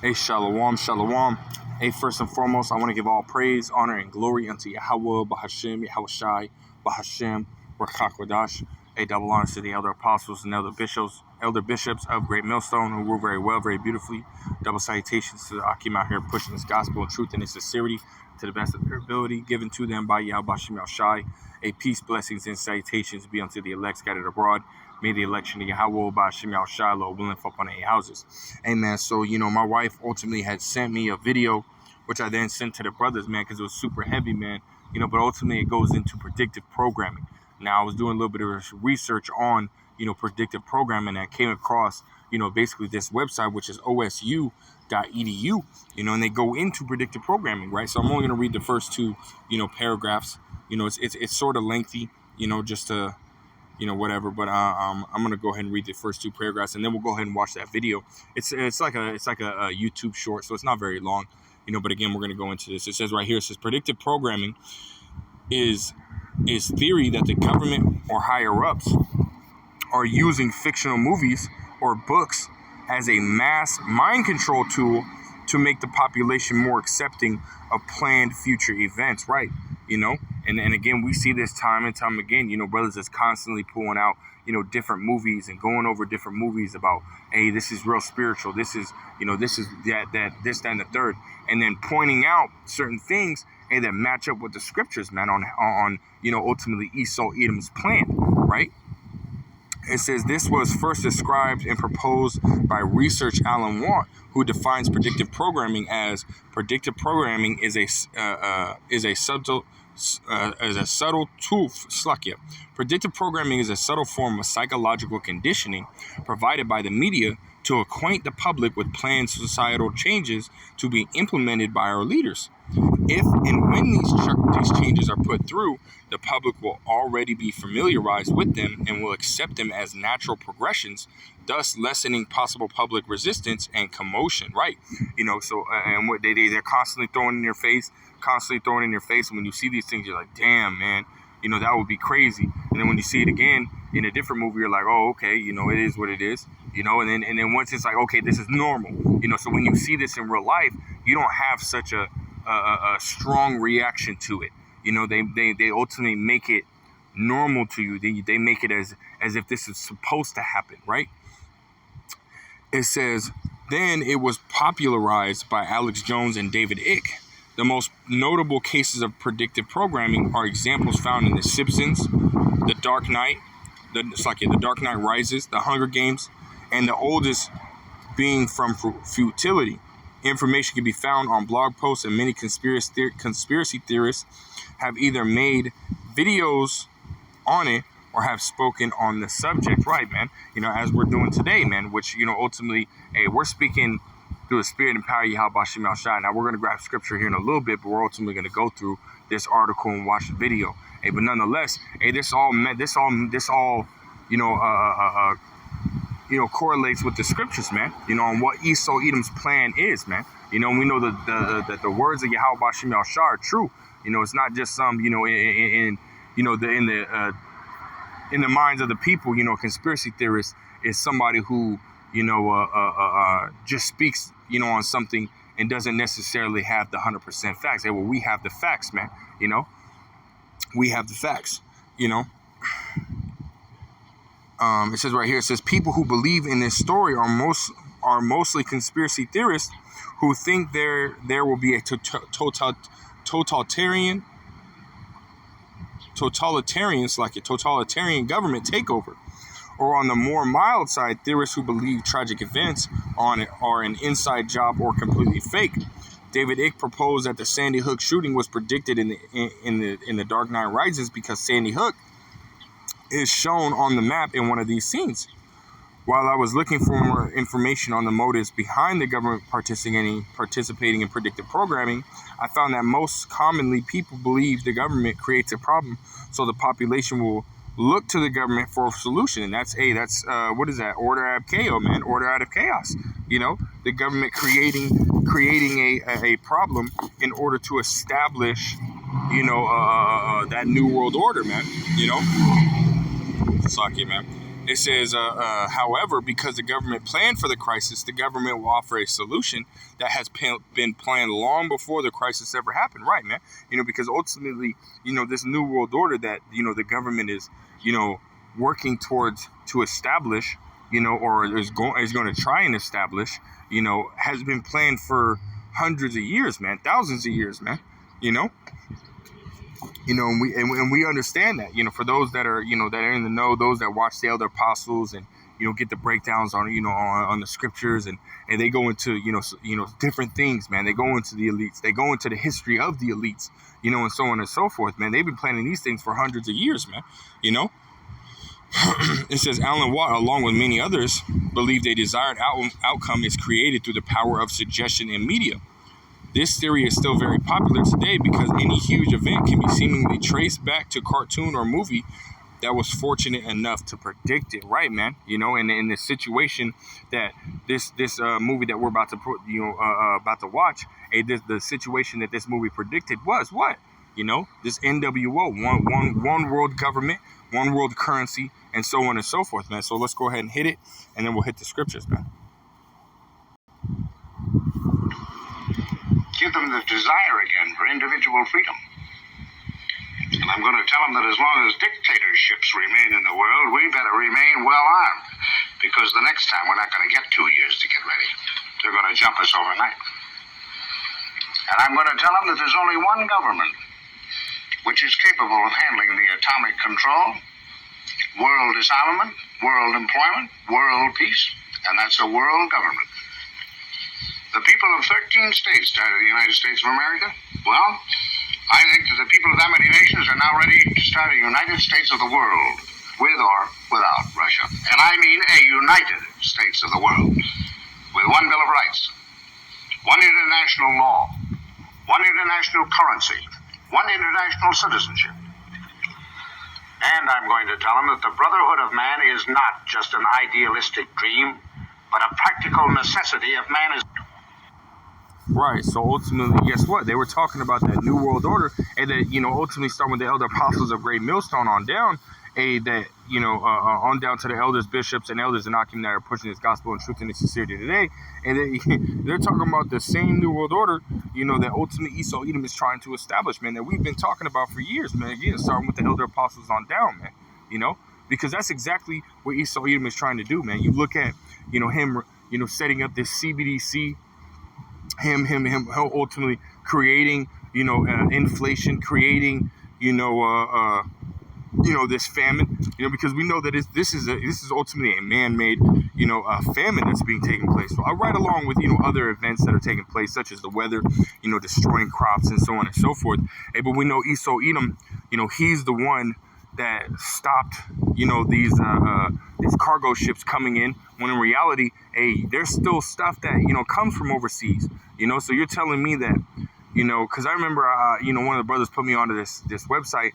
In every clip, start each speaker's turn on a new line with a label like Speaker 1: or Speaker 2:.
Speaker 1: Hey, shalom, shalom. Hey, first and foremost, I want to give all praise, honor, and glory unto Yahweh, Bahashem, Yahushai, Bahashem, Rakakwadash. Hey, double honors to the elder apostles and elder bishops of Great Millstone who rule very well, very beautifully. Double salutations to the Akim out here pushing this gospel and truth and its sincerity to the best of their ability, given to them by Yahweh, Bahashem, Yahushai. A peace, blessings, and salutations be unto the elect scattered abroad. May the election of Yahweh, Bahashem, Yahushai, Lord willing, fall upon 8 houses. Amen. So, my wife ultimately had sent me a video, which I then sent to the brothers, man, because it was super heavy, man. But ultimately it goes into predictive programming. Now, I was doing a little bit of research on, predictive programming, and I came across, basically this website, which is osu.edu, and they go into predictive programming, right? So I'm only going to read the first two, paragraphs. It's sort of lengthy, just to, whatever. But I'm gonna go ahead and read the first two paragraphs, and then we'll go ahead and watch that video. It's like a YouTube short, so it's not very long, But again, we're gonna go into this. It says right here. It says predictive programming is theory that the government or higher ups are using fictional movies or books as a mass mind control tool to make the population more accepting of planned future events, right? And again, we see this time and time again, brothers is constantly pulling out, different movies and going over different movies about, hey, this is real spiritual. This is, this is that, and the third. And then pointing out certain things, hey, that match up with the scriptures, man, on ultimately Esaw Edom's plan, right? It says this was first described and proposed by research Alan Watt, who defines predictive programming as predictive programming is a subtle tool. Predictive programming is a subtle form of psychological conditioning provided by the media to acquaint the public with planned societal changes to be implemented by our leaders. If and when these changes are put through, the public will already be familiarized with them and will accept them as natural progressions, thus lessening possible public resistance and commotion, right? So and what they're constantly throwing in your face. And when you see these things, you're like, damn, man, that would be crazy. And then when you see it again in a different movie, you're like, oh, okay, it is what it is, and then once it's like, okay, this is normal, so when you see this in real life, you don't have such a strong reaction to it. They ultimately make it normal to you. They make it as if this is supposed to happen, right? It says, then it was popularized by Alex Jones and David Icke. The most notable cases of predictive programming are examples found in The Simpsons, The Dark Knight, The Dark Knight Rises, The Hunger Games, and the oldest being from Futility. Information can be found on blog posts, and many conspiracy theorists have either made videos on it or have spoken on the subject, right, man? As we're doing today, man, which, ultimately, hey, we're speaking through the spirit and power of Yahweh Bahashem Yahushai. Now, we're going to grab scripture here in a little bit, but we're ultimately going to go through this article and watch the video. Hey, but nonetheless, hey, this all correlates with the scriptures, man, on what Esaw Edom's plan is, man. We know that the words of Yahweh Bahashem Yahushai are true. It's not just some, in the minds of the people, conspiracy theorist is somebody who, just speaks, on something and doesn't necessarily have the 100% facts. Hey, well, we have the facts, man. We have the facts, It says right here, it says people who believe in this story are mostly conspiracy theorists who think there will be a totalitarian government takeover. Or on the more mild side, theorists who believe tragic events are an inside job or completely fake. David Icke proposed that the Sandy Hook shooting was predicted in the Dark Knight Rises because Sandy Hook is shown on the map in one of these scenes. While I was looking for more information on the motives behind the government participating in predictive programming, I found that most commonly people believe the government creates a problem, so the population will look to the government for a solution. And that's what is that? Order out of chaos, man. Order out of chaos. The government creating a problem in order to establish, that new world order, man. Suck it, man. It says, however, because the government planned for the crisis, the government will offer a solution that has been planned long before the crisis ever happened. Right, man. Because ultimately, this new world order that, the government is, working towards to establish, or is going to try and establish, has been planned for hundreds of years, man, thousands of years, man. And we understand that, for those that are, that are in the know, those that watch the elder apostles and, get the breakdowns on, on the scriptures, and they go into, different things, man. They go into the elites, they go into the history of the elites, and so on and so forth, man. They've been planning these things for hundreds of years, man. It says Alan Watt, along with many others, believe a desired outcome is created through the power of suggestion in media. This theory is still very popular today because any huge event can be seemingly traced back to cartoon or movie that was fortunate enough to predict it, right, man? And in the situation that this movie that we're about to put, about to watch, the situation that this movie predicted was what? This NWO, one world government, one world currency, and so on and so forth, man. So let's go ahead and hit it, and then we'll hit the scriptures, man.
Speaker 2: Give them the desire again for individual freedom. And I'm going to tell them that as long as dictatorships remain in the world, we better remain well armed, because the next time we're not going to get 2 years to get ready. They're going to jump us overnight. And I'm going to tell them that there's only one government which is capable of handling the atomic control, world disarmament, world employment, world peace, and that's a world government. The people of 13 states started the United States of America. Well, I think that the people of that many nations are now ready to start a United States of the world, with or without Russia. And I mean a United States of the world, with one Bill of Rights, one international law, one international currency, one international citizenship. And I'm going to tell them that the brotherhood of man is not just an idealistic dream, but a practical necessity if man is...
Speaker 1: Right, so ultimately, guess what? They were talking about that New World Order, and that, ultimately starting with the elder apostles of Great Millstone on down, on down to the elders, bishops, and elders in Akim that are pushing this gospel and truth and its sincerity today. And they're talking about the same New World Order, that ultimately Esaw Edom is trying to establish, man, that we've been talking about for years, man. Again, starting with the elder apostles on down, man, because that's exactly what Esaw Edom is trying to do, man. You look at, him, setting up this CBDC, him ultimately creating, inflation, creating, this famine, because we know that this is ultimately a man-made, famine that's being taken place. So right along with, other events that are taking place, such as the weather, destroying crops and so on and so forth. But we know Esaw Edom, he's the one that stopped, these cargo ships coming in, when in reality, there's still stuff that, comes from overseas, so you're telling me that, because I remember, one of the brothers put me onto this website,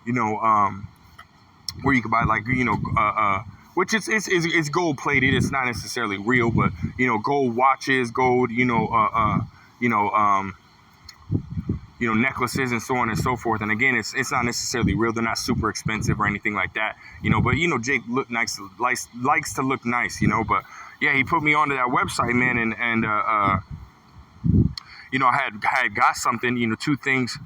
Speaker 1: where you can buy, like, which it's gold plated. It's not necessarily real, but, gold watches, gold, necklaces and so on and so forth. And again, it's not necessarily real. They're not super expensive or anything like that, but, Jake likes to look nice, but yeah, he put me onto that website, man. And I had got something, 2 things,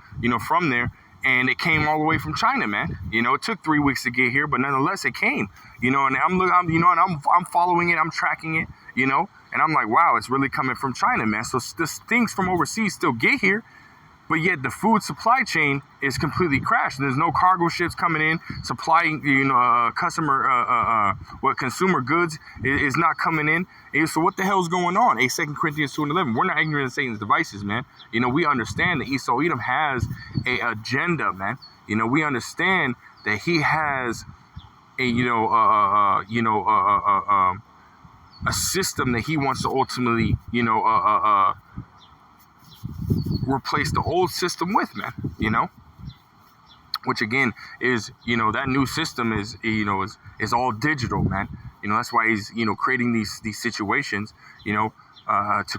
Speaker 1: from there. And it came all the way from China, man. It took 3 weeks to get here, but nonetheless, it came. And I'm following it, I'm tracking it, and I'm like, wow, it's really coming from China, man. So this things from overseas still get here, but yet the food supply chain is completely crashed. There's no cargo ships coming in supplying, consumer goods is not coming in. So what the hell's going on? 2 Corinthians 2:11. We're not ignorant of Satan's devices, man. We understand that Esaw Edom has a agenda, man. We understand that he has a system that he wants to ultimately, replace the old system with, man, which again is, that new system is, is all digital, man. That's why he's, creating these situations, to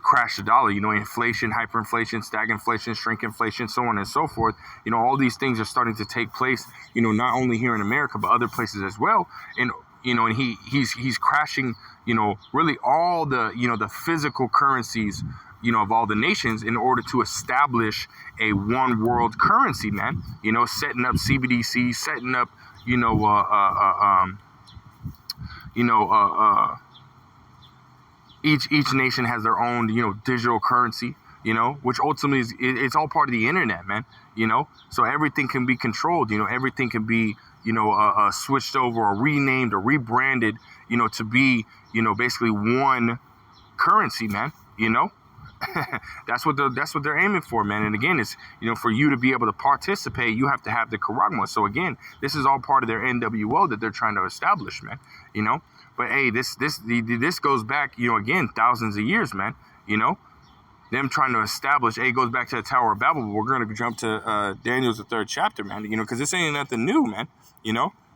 Speaker 1: crash the dollar, inflation, hyperinflation, stagflation, shrinkflation, so on and so forth. All these things are starting to take place, not only here in America, but other places as well. And, and he's crashing, really all the, the physical currencies, of all the nations in order to establish a one world currency, man. Setting up CBDC, setting up, each nation has their own, digital currency, which ultimately it's all part of the internet, man. So everything can be controlled, everything can be, switched over or renamed or rebranded, to be, basically one currency, man. That's what they're aiming for, man. And again, it's, for you to be able to participate, you have to have the correct one. So again, this is all part of their NWO that they're trying to establish, man. But hey, this goes back, again, thousands of years, man. Them trying to establish. Hey, it goes back to the Tower of Babel. But we're going to jump to Daniel's the 3rd chapter, man. Because this ain't nothing new, man.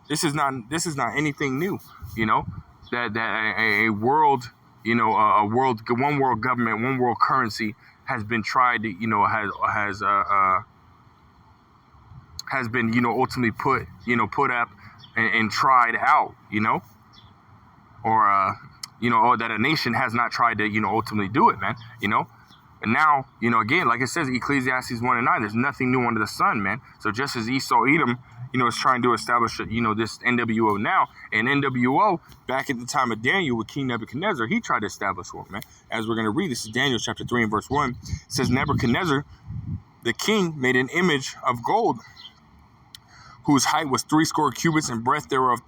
Speaker 1: This is not anything new. That a world, one world government, one world currency has been tried to, has been, ultimately put up and tried out, or that a nation has not tried to, ultimately do it, man. And now, again, like it says, Ecclesiastes 1:9, there's nothing new under the sun, man. So just as Esaw, Edom, is trying to establish, this NWO now, and NWO back at the time of Daniel with King Nebuchadnezzar, he tried to establish one, man. As we're going to read, this is Daniel chapter 3 and verse 1. It says, Nebuchadnezzar, the king, made an image of gold, whose height was 80 cubits, and breadth thereof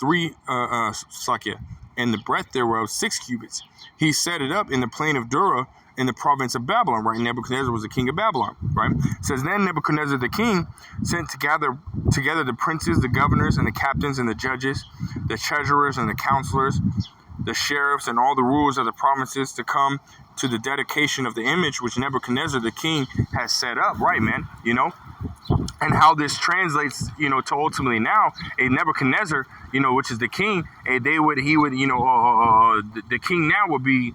Speaker 1: and the breadth thereof 6 cubits. He set it up in the plain of Dura, in the province of Babylon, right? Nebuchadnezzar was the king of Babylon, right? It says, then Nebuchadnezzar the king sent together the princes, the governors, and the captains, and the judges, the treasurers, and the counselors, the sheriffs, and all the rulers of the provinces to come to the dedication of the image which Nebuchadnezzar the king has set up, right, man? And how this translates, to ultimately now, a Nebuchadnezzar, which is the king, the king now would be,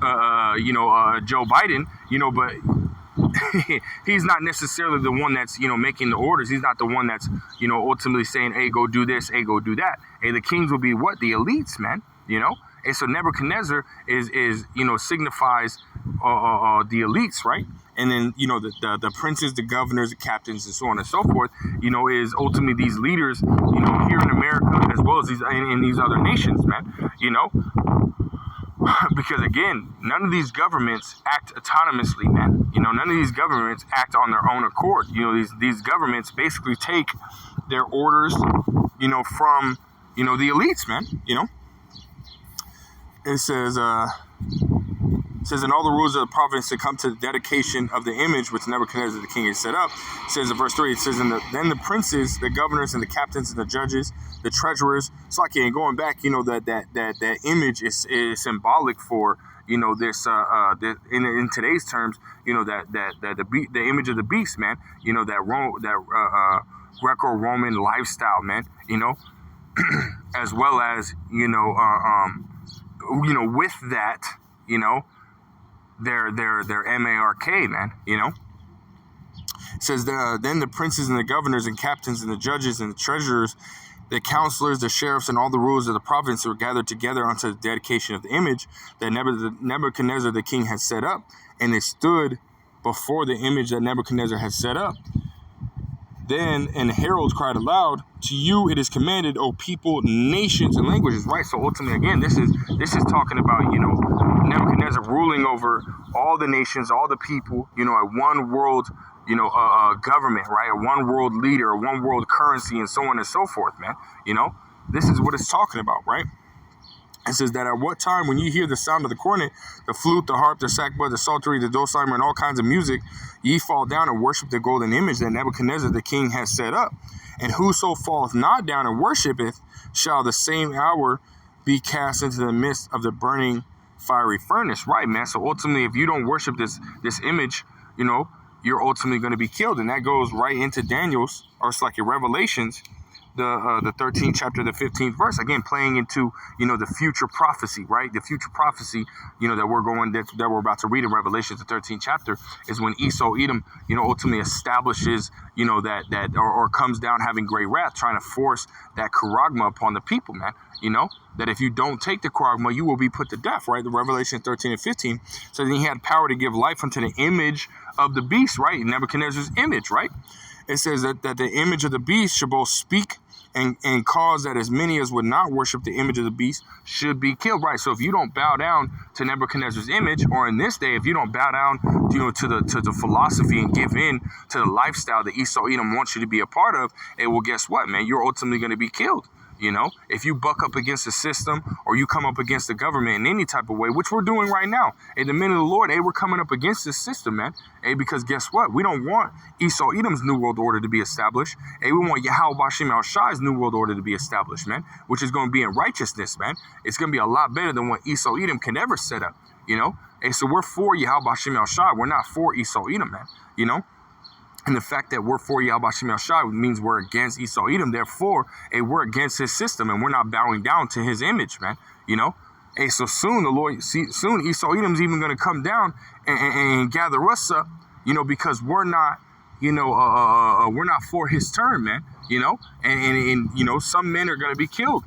Speaker 1: Joe Biden, but he's not necessarily the one that's, making the orders. He's not the one that's, ultimately saying, hey, go do this, hey, go do that. Hey, the kings will be what? The elites, man, And so Nebuchadnezzar is signifies the elites, right? And then, the princes, the governors, the captains, and so on and so forth, is ultimately these leaders, here in America, as well as in these other nations, man, Because again, none of these governments act autonomously, man. None of these governments act on their own accord. These governments basically take their orders, from, the elites, man. It says, and all the rulers of the province to come to the dedication of the image which Nebuchadnezzar the king had set up. It says in verse 3, it says, then the princes, the governors, and the captains, and the judges, the treasurers. So like, and going back, that image is symbolic for, this in today's terms, the image of the beast, man. That Greco-Roman lifestyle, man. As well as with that, their MARK, man, It says, then the princes and the governors and captains and the judges and the treasurers, the counselors, the sheriffs, and all the rulers of the province were gathered together unto the dedication of the image that Nebuchadnezzar the king had set up. And they stood before the image that Nebuchadnezzar had set up. Then, and the heralds cried aloud, to you it is commanded, O people, nations, and languages. Right. So ultimately, again, this is talking about, Nebuchadnezzar ruling over all the nations, all the people, a one world, government, right? A one world leader, a one world currency, and so on and so forth, man. This is what it's talking about, right? It says that at what time, when you hear the sound of the cornet, the flute, the harp, the sackbut, the psaltery, the dulcimer, and all kinds of music, ye fall down and worship the golden image that Nebuchadnezzar the king has set up. And whoso falleth not down and worshipeth shall the same hour be cast into the midst of the burning fiery furnace. Right, man. So ultimately, if you don't worship this image, you're ultimately going to be killed. And that goes right into Daniel's, or it's like your Revelations, the 13th chapter, the 15th verse, again playing into the future prophecy, right? The future prophecy, that we're about to read in Revelation, the 13th chapter, is when Esau Edom, ultimately establishes, that or comes down having great wrath, trying to force that charagma upon the people, man. That if you don't take the charagma, you will be put to death, right? The Revelation 13 and 15 says he had power to give life unto the image of the beast, right? Nebuchadnezzar's image, right? It says that the image of the beast should both speak and cause that as many as would not worship the image of the beast should be killed, right? So if you don't bow down to Nebuchadnezzar's image, or in this day, if you don't bow down, to the philosophy and give in to the lifestyle that Esau Edom wants you to be a part of, well, guess what, man? You're ultimately going to be killed. If you buck up against the system or you come up against the government in any type of way, which we're doing right now, the men of the Lord, we're coming up against this system, man. Because guess what? We don't want Esau Edom's New World Order to be established. We want Yahweh Bashem Al Shai's New World Order to be established, man, which is going to be in righteousness, man. It's going to be a lot better than what Esau Edom can ever set up, So we're for Yahweh Bashem Al Shai. We're not for Esau Edom, man, And the fact that we're for Yahweh Bashem El Shai means we're against Esau Edom. Therefore, we're against his system, and we're not bowing down to his image, man. So soon soon Esau Edom's even going to come down and gather us up, because we're not, we're not for his turn, man. And some men are going to be killed,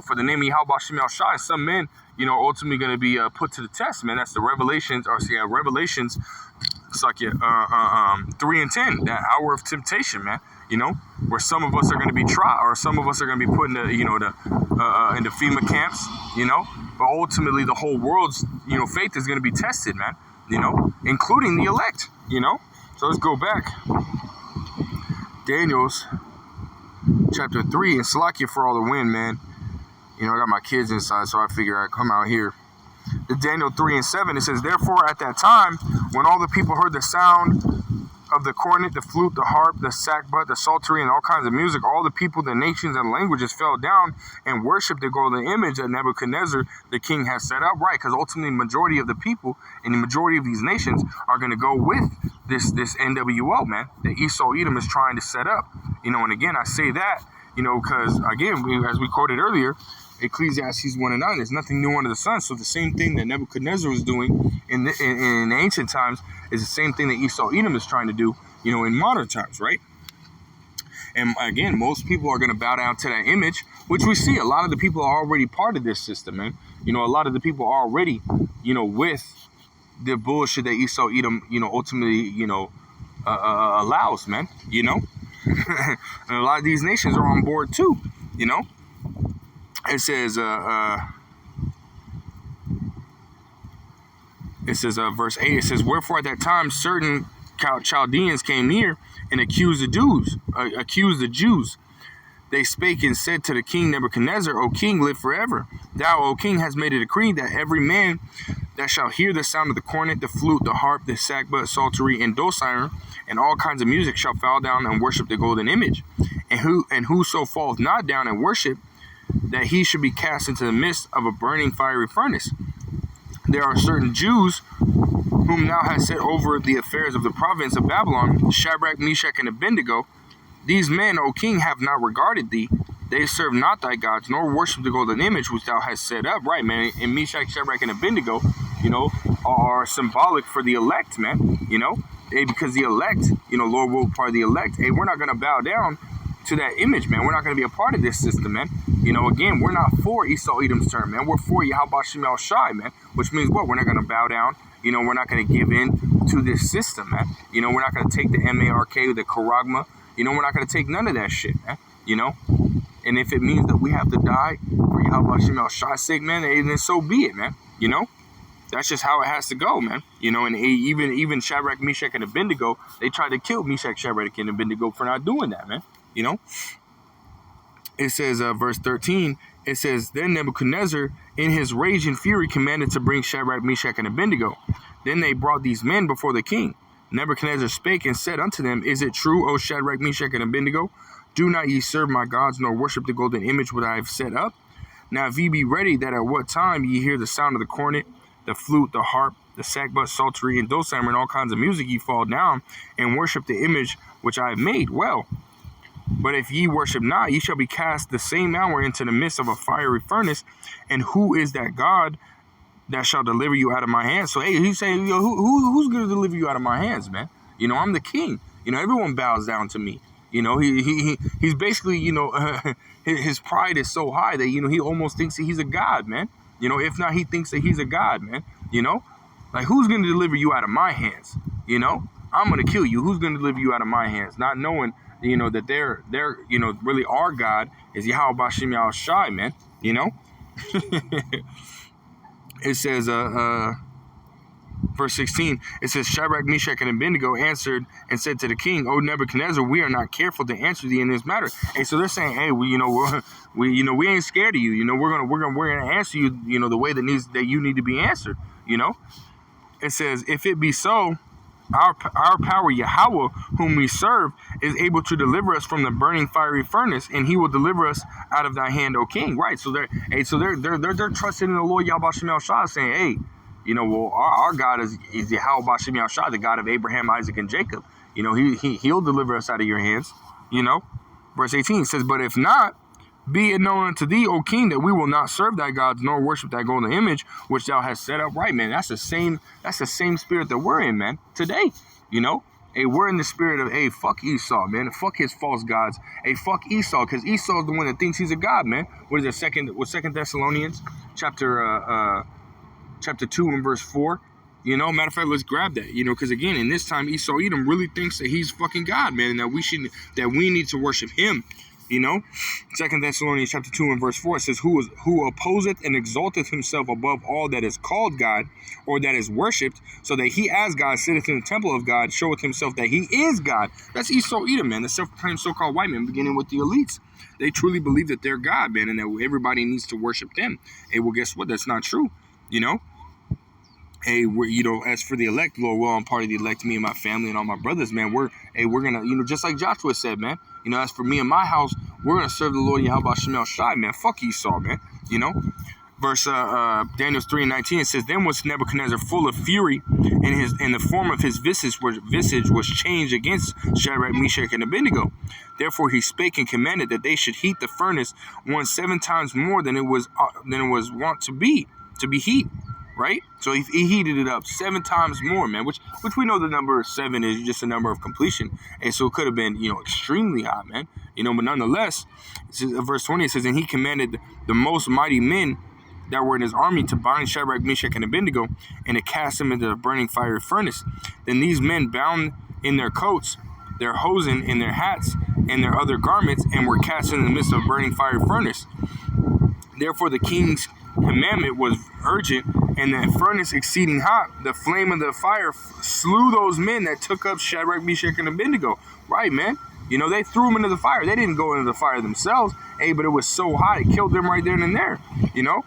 Speaker 1: for the name of Yahweh Bashem El Shai. Some men, ultimately going to be put to the test, man. That's the Revelations, Revelations. It's like 3 and 10, that hour of temptation, man. Where some of us are going to be tried, or some of us are going to be put into, into FEMA camps, But ultimately, the whole world's, faith is going to be tested, man. Including the elect, So let's go back. Daniel's chapter 3, and Salakia for all the wind, man. I got my kids inside, so I figure I'd come out here. The Daniel 3 and 7, it says, therefore at that time, when all the people heard the sound of the cornet, the flute, the harp, the sackbut, the psaltery, and all kinds of music, all the people, the nations, and languages fell down and worshipped the golden image that Nebuchadnezzar, the king, has set up. Right, because ultimately the majority of the people and the majority of these nations are going to go with this NWO, man, that Esau Edom is trying to set up. And again, I say that, because, again, as we quoted earlier, Ecclesiastes 1 and 9, there's nothing new under the sun. So the same thing that Nebuchadnezzar was doing in ancient times is the same thing that Esau Edom is trying to do, in modern times, right? And again, most people are going to bow down to that image, which we see a lot of the people are already part of this system, man. A lot of the people are already, with the bullshit that Esau Edom, ultimately, allows, man, And a lot of these nations are on board too, It says, verse 8, it says, wherefore at that time certain Chaldeans came near and accused the Jews. They spake and said to the king Nebuchadnezzar, O king, live forever. Thou, O king, hast made a decree that every man that shall hear the sound of the cornet, the flute, the harp, the sackbut, psaltery, and dulcimer, and all kinds of music shall fall down and worship the golden image. And whoso falleth not down and worship, that he should be cast into the midst of a burning fiery furnace. There are certain Jews whom thou hast set over the affairs of the province of Babylon, Shadrach, Meshach, and Abednego. These men, O king, have not regarded thee. They serve not thy gods, nor worship the golden image which thou hast set up. Right, man. And Meshach, Shadrach, and Abednego, are symbolic for the elect, man. Because the elect, Lord will be part of the elect. We're not going to bow down to that image, man. We're not going to be a part of this system, man. Again, we're not for Esau Edom's turn, man. We're for Yahweh Bashem El Shai, man. Which means what? We're not going to bow down. We're not going to give in to this system, man. We're not going to take the MARK, the charagma. We're not going to take none of that shit, man. And if it means that we have to die for Yahweh Bashem El Shai's sake, man, then so be it, man. That's just how it has to go, man. And even Shadrach, Meshach, and Abednego, they tried to kill Meshach, Shadrach, and Abednego for not doing that, man. It says, verse 13, it says, then Nebuchadnezzar, in his rage and fury, commanded to bring Shadrach, Meshach, and Abednego. Then they brought these men before the king. Nebuchadnezzar spake and said unto them, is it true, O Shadrach, Meshach, and Abednego? Do not ye serve my gods, nor worship the golden image which I have set up? Now if ye be ready, that at what time ye hear the sound of the cornet, the flute, the harp, the sackbut, psaltery, and dulcimer, and all kinds of music, ye fall down and worship the image which I have made. Well, But if ye worship not, ye shall be cast the same hour into the midst of a fiery furnace. And who is that God that shall deliver you out of my hands? So, hey, he's saying, yo, who's going to deliver you out of my hands, man? You know, I'm the king. You know, everyone bows down to me. You know, he's basically, you know, his pride is so high that, you know, he almost thinks that he's a god, man. You know, if not, he thinks that he's a god, man. You know, like, who's going to deliver you out of my hands? You know, I'm going to kill you. Who's going to deliver you out of my hands? Not knowing, you know, that they're, you know, really our God is Yahweh Bashim Yahweh Shai, man. You know, it says, verse 16, it says, Shadrach, Meshach, and Abednego answered and said to the king, O Nebuchadnezzar, we are not careful to answer thee in this matter. And so they're saying, hey, we ain't scared of you. You know, we're gonna answer you, you know, the way that you need to be answered. You know, it says, if it be so, our power Yahweh, whom we serve, is able to deliver us from the burning fiery furnace, and he will deliver us out of thy hand, O king. Right. So they're trusting in the Lord Yahweh Shem Shah, saying, hey, you know, well, our God is Yahweh Bashim Yahshua, the God of Abraham, Isaac, and Jacob. You know, he'll deliver us out of your hands. You know, verse 18 says, but if not, be it known unto thee, O king, that we will not serve thy gods nor worship thy golden image which thou hast set up. Right, man. That's the same spirit that we're in, man. Today, you know, hey, we're in the spirit of, hey, fuck Esau, man. Fuck his false gods. Hey, fuck Esau, because Esau is the one that thinks he's a god, man. What is it? Second Thessalonians chapter 2 and verse 4. You know, matter of fact, let's grab that. You know, because again, in this time, Esau Edom really thinks that he's fucking God, man, and that we need to worship him. You know, 2 Thessalonians chapter 2 and verse 4 says, who opposeth and exalteth himself above all that is called God, or that is worshipped, so that he as God sitteth in the temple of God, showeth himself that he is God. That's Esau Edom, man, the self-proclaimed so-called white man, beginning with the elites. They truly believe that they're God, man, and that everybody needs to worship them. Hey, well, guess what? That's not true, you know? Hey, you know, as for the elect, Lord, well, I'm part of the elect, me and my family and all my brothers, man. We're gonna, you know, just like Joshua said, man. You know, as for me and my house, we're gonna serve the Lord Yahweh Shemel Shai, man. Fuck Esau, man. You know, verse Daniel 3:19, it says, then was Nebuchadnezzar full of fury, and the form of his visage was changed against Shadrach, Meshach, and Abednego. Therefore he spake and commanded that they should heat the furnace 7 times more than it was wont to be heat. Right? So he heated it up 7 times more, man, which we know the number 7 is just a number of completion. And so it could have been, you know, extremely hot, man. You know, but nonetheless, verse 20, it says, and he commanded the most mighty men that were in his army to bind Shadrach, Meshach, and Abednego, and to cast them into the burning fiery furnace. Then these men bound in their coats, their hosen, and their hats, and their other garments, and were cast in the midst of a burning fiery furnace. Therefore the king's commandment was urgent, and the furnace exceeding hot, the flame of the fire slew those men that took up Shadrach, Meshach, and Abednego. Right, man. You know, they threw them into the fire. They didn't go into the fire themselves. Hey, but it was so hot, it killed them right there and there. You know?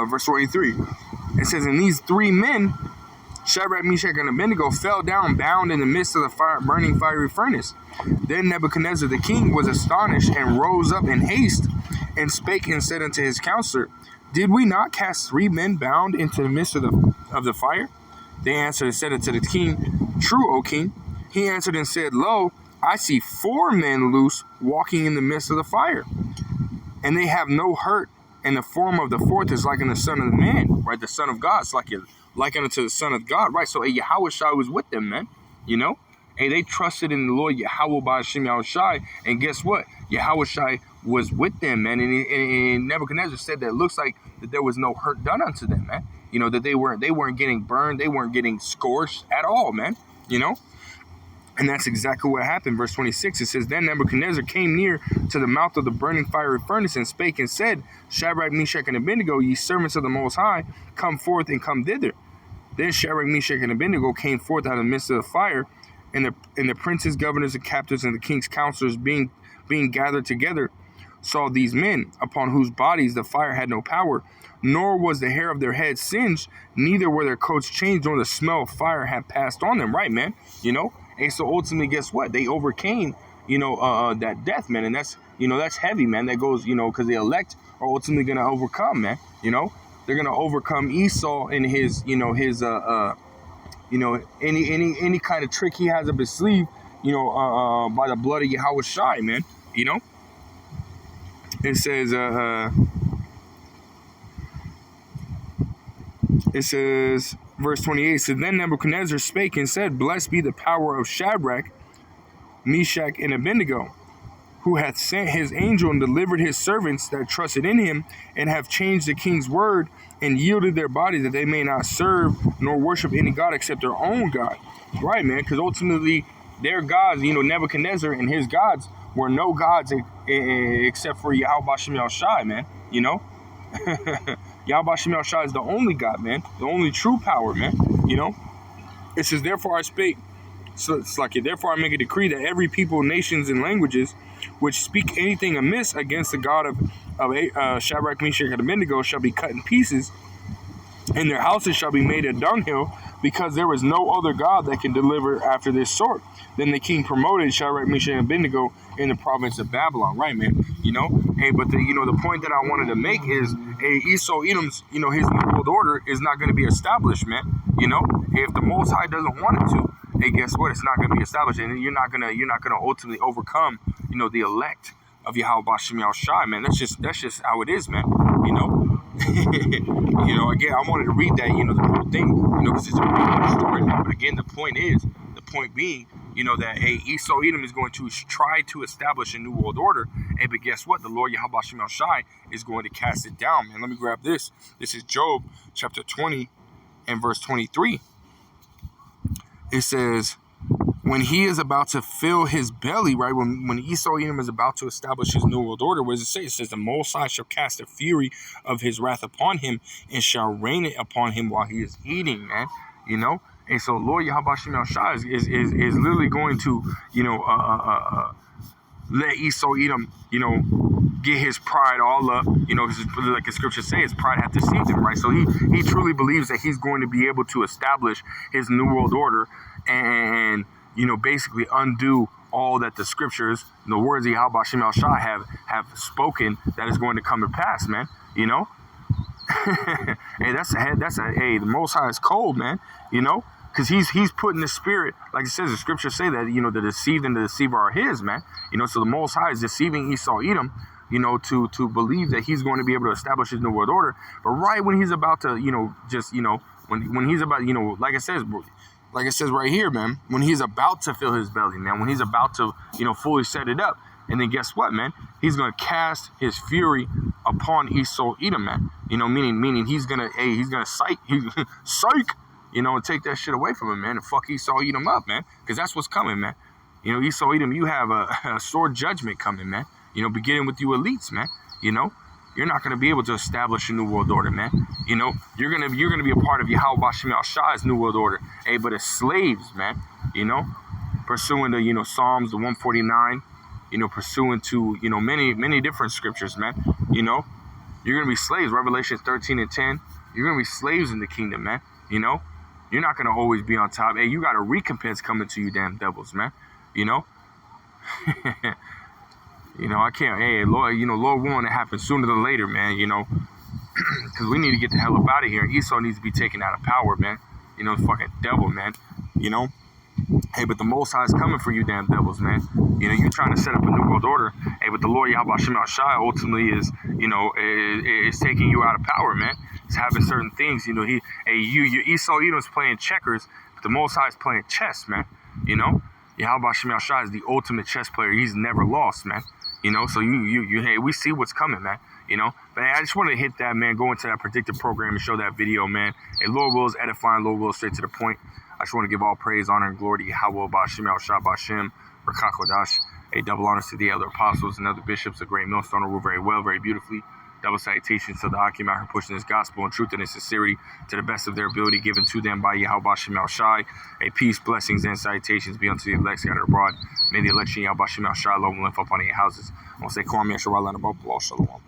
Speaker 1: Verse 23. It says, and these 3 men, Shadrach, Meshach, and Abednego, fell down bound in the midst of the burning fiery furnace. Then Nebuchadnezzar the king was astonished, and rose up in haste, and spake and said unto his counselor, did we not cast 3 men bound into the midst of the fire? They answered and said unto the king, true, O king. He answered and said, lo, I see 4 men loose, walking in the midst of the fire, and they have no hurt, and the form of the 4th is like unto the son of the man, right? The son of God. It's like unto the son of God, right? So Yahweh Shai was with them, man. You know? Hey, they trusted in the Lord Yahweh Ba'ashem Yahweh Shai, and guess what? Yahweh Shai was with them, man. And Nebuchadnezzar said that it looks like that there was no hurt done unto them, man. You know, that they weren't getting burned, they weren't getting scorched at all, man. You know? And that's exactly what happened. Verse 26, it says, then Nebuchadnezzar came near to the mouth of the burning fiery furnace, and spake and said, Shadrach, Meshach, and Abednego, ye servants of the Most High, come forth and come thither. Then Shadrach, Meshach, and Abednego came forth out of the midst of the fire, and the princes, governors, and captains, and the king's counselors being gathered together, saw these men, upon whose bodies the fire had no power, nor was the hair of their heads singed, neither were their coats changed, nor the smell of fire had passed on them. Right, man? You know? And so ultimately, guess what? They overcame, you know, that death, man. And that's, you know, that's heavy, man. That goes, you know, because the elect are ultimately going to overcome, man. You know? They're going to overcome Esau and his, you know, his any kind of trick he has up his sleeve, by the blood of Yahweh Shai, man. It says, verse 28 says, then Nebuchadnezzar spake and said, blessed be the power of Shadrach, Meshach, and Abednego, who hath sent his angel and delivered his servants that trusted in him, and have changed the king's word, and yielded their bodies that they may not serve nor worship any god except their own God. Right, man, because ultimately their gods, Nebuchadnezzar and his gods were no gods except for Yahweh Bashem Yahushai, man. Yahweh Bashem Yahushai is the only God, man, the only true power, man. It says, therefore I spake, so it's like it, therefore I make a decree that every people, nations, and languages which speak anything amiss against the God of Shadrach, Meshach, and Abednego shall be cut in pieces, and their houses shall be made a dunghill, because there is no other God that can deliver after this sort. Then the king promoted Shadrach, Meshach, and Abednego in the province of Babylon. Right, man? Hey, but the point that I wanted to make is, Esaw Edom's, his new world order is not going to be established, man. If the Most High doesn't want it to, hey, guess what? It's not going to be established, and you're not gonna ultimately overcome, the elect of Yahweh Bashem Yahushai, man. That's just how it is, man. Again, I wanted to read that, the whole thing, because it's a beautiful story, man. But again, the point being, that Esaw Edom is going to try to establish a new world order. Hey, but guess what? The Lord Yahweh Bashem Yahushai is going to cast it down, man. Let me grab this. This is Job chapter 20 and verse 23. It says, when he is about to fill his belly, right, when Esaw Edom is about to establish his new world order, what does it say? It says, the Most High shall cast the fury of his wrath upon him, and shall rain it upon him while he is eating, man. And so Lord Yahweh Bashem Yahushai is literally going to, let Esaw Edom, get his pride all up, because like the scriptures say, his pride hath deceived him, right? So he truly believes that he's going to be able to establish his new world order and basically undo all that the scriptures, the words of Yahweh Bashem Yahushai have spoken that is going to come to pass, man. Hey, the Most High is cold, man. Because he's putting the spirit, like it says, the scriptures say that, the deceived and the deceiver are his, man. So the Most High is deceiving Esaw Edom, to believe that he's going to be able to establish his new world order. But right when he's about to, when he's about, like it says right here, man, when he's about to fill his belly, man, when he's about to, fully set it up, and then guess what, man? He's going to cast his fury upon Esaw Edom, man. Meaning he's going to psych, and take that shit away from him, man, and fuck Esaw Edom up, man, because that's what's coming, man. Esaw Edom, you have a sword judgment coming, man. Beginning with you elites, man. You're not going to be able to establish a new world order, man. You're gonna be a part of Yahweh Bashem Yahushai's new world order. Hey, but as slaves, man. Pursuing the Psalms, the 149. Pursuing to many different scriptures, man. You're gonna be slaves. Revelation 13 and 10. You're gonna be slaves in the kingdom, man. You're not gonna always be on top. Hey, you got a recompense coming to you, damn devils, man. I can't. Hey, Lord, Lord willing, it happen sooner than later, man. Because we need to get the hell up out of here. Esau needs to be taken out of power, man. Fucking devil, man. Hey, but the Most High is coming for you, damn devils, man. You're trying to set up a new world order. Hey, but the Lord Yahweh Bashem Yahushai ultimately is, is taking you out of power, man. It's having certain things. Esau Edom's playing checkers, but the Most High is playing chess, man. Yahweh Bashem Yahushai is the ultimate chess player. He's never lost, man. So hey, we see what's coming, man. But hey, I just wanted to hit that, man. Go into that predictive program and show that video, man. Hey, Lord will is edifying. Lord will is straight to the point. I just want to give all praise, honor, and glory to Yahweh Bashem Yahushai Bashem Rakakodash. A double honors to the other apostles and other bishops. A great millstone rule very well, very beautifully. Double salutations to the Akim out here pushing this gospel and truth and in sincerity to the best of their ability given to them by Yahweh Bashem Yahushai. A peace, blessings, and salutations be unto the elect scattered abroad. May the election Yahweh Bashem Yahushai, Lord, will lift up on your houses. I want to say, Kwame Yashua, Shalom.